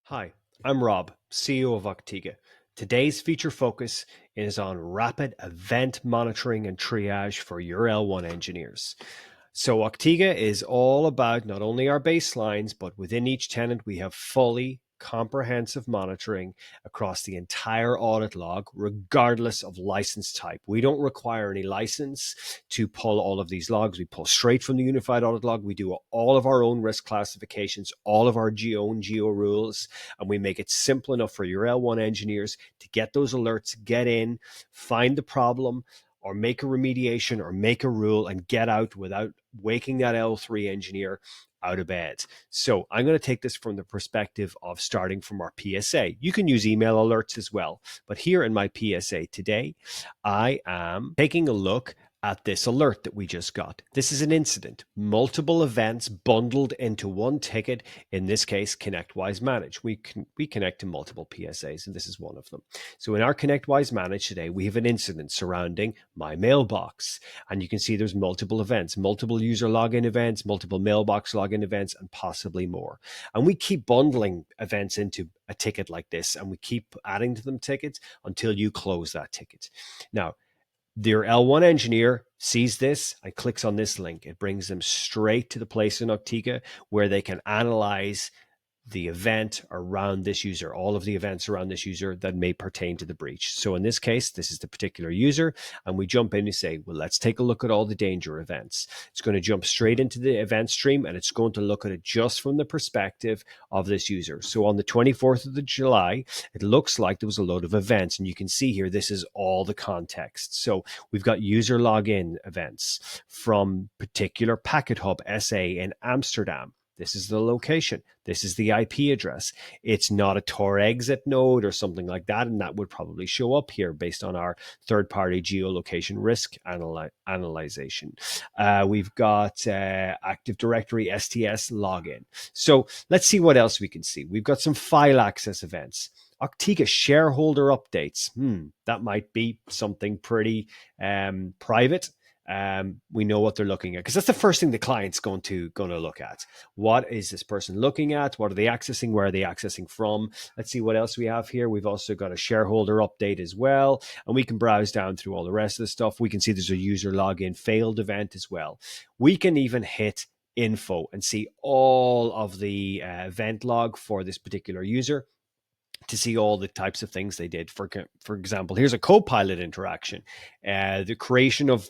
Hi, I'm Rob, CEO of Octiga. Today's feature focus is on rapid event monitoring and triage for your L1 engineers. So Octiga is all about not only our baselines, but within each tenant, we have fully comprehensive monitoring across the entire audit log, regardless of license type. We don't require any license to pull all of these logs. We pull straight from the unified audit log. We do all of our own risk classifications, all of our own geo rules, and we make it simple enough for your L1 engineers to get those alerts, get in, find the problem, or make a remediation or make a rule and get out without waking that L3 engineer out of bed. So I'm going to take this from the perspective of starting from our PSA. You can use email alerts as well. But here in my PSA today, I am taking a look at this alert that we just got. This is an incident, multiple events bundled into one ticket. In this case, ConnectWise Manage. We connect to multiple PSAs, and this is one of them. So in our ConnectWise Manage today, we have an incident surrounding my mailbox. And you can see there's multiple events, multiple user login events, multiple mailbox login events, and possibly more. And we keep bundling events into a ticket like this, and we keep adding to them tickets until you close that ticket. Now, their L1 engineer sees this and clicks on this link. It brings them straight to the place in Octiga where they can analyze the event around this user, all of the events around this user that may pertain to the breach. So in this case, this is the particular user, and we jump in and say, well, let's take a look at all the danger events. It's going to jump straight into the event stream, and it's going to look at it just from the perspective of this user. So on the 24th of July, it looks like there was a load of events, and you can see here, this is all the context. So we've got user login events from particular Packet Hub SA in Amsterdam. This is the location. This is the IP address. It's not a Tor exit node or something like that, and that would probably show up here based on our third-party geolocation risk analyzation. We've got Active Directory STS login. So let's see what else we can see. We've got some file access events. Octiga shareholder updates. That might be something pretty private. We know what they're looking at because that's the first thing the client's going to look at. What is this person looking at? What are they accessing? Where are they accessing from? Let's see what else we have here. We've also got a shareholder update as well, and we can browse down through all the rest of the stuff. We can see there's a user login failed event as well. We can even hit info and see all of the event log for this particular user to see all the types of things they did. For example, here's a Copilot interaction, the creation of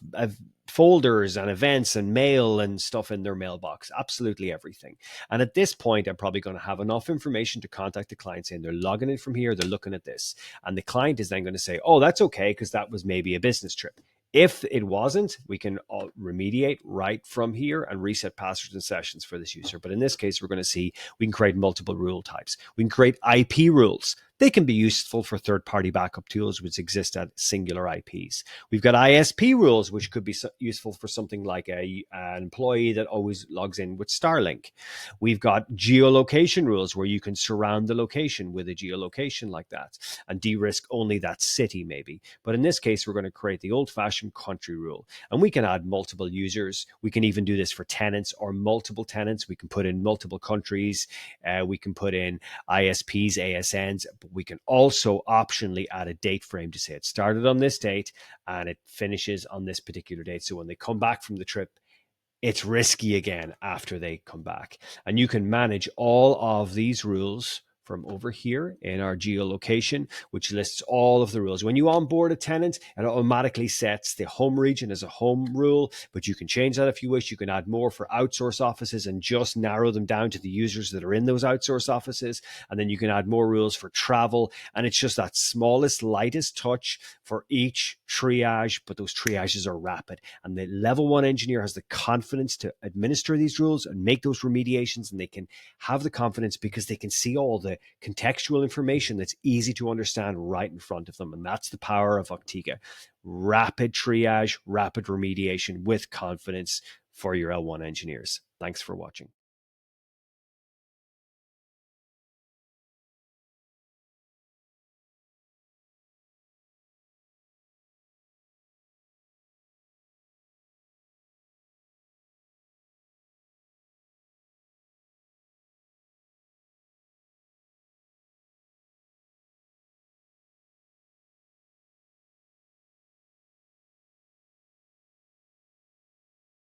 folders and events and mail and stuff in their mailbox, absolutely everything. And at this point, I'm probably going to have enough information to contact the client saying they're logging in from here, they're looking at this. And the client is then going to say, oh, that's okay, because that was maybe a business trip. If it wasn't, we can remediate right from here and reset passwords and sessions for this user. But in this case, we're going to see we can create multiple rule types. We can create IP rules. They can be useful for third-party backup tools which exist at singular IPs. We've got ISP rules, which could be useful for something like an employee that always logs in with Starlink. We've got geolocation rules where you can surround the location with a geolocation like that and de-risk only that city maybe. But in this case, we're going to create the old-fashioned country rule. And we can add multiple users. We can even do this for tenants or multiple tenants. We can put in multiple countries. We can put in ISPs, ASNs. We can also optionally add a date frame to say it started on this date and it finishes on this particular date. So when they come back from the trip, it's risky again after they come back. And you can manage all of these rules from over here in our geolocation, which lists all of the rules. When you onboard a tenant, it automatically sets the home region as a home rule, but you can change that if you wish. You can add more for outsource offices and just narrow them down to the users that are in those outsource offices. And then you can add more rules for travel. And it's just that smallest, lightest touch for each triage, but those triages are rapid. And the level one engineer has the confidence to administer these rules and make those remediations, and they can have the confidence because they can see all the contextual information that's easy to understand right in front of them. And that's the power of Octiga. Rapid triage, rapid remediation with confidence for your L1 engineers. Thanks for watching.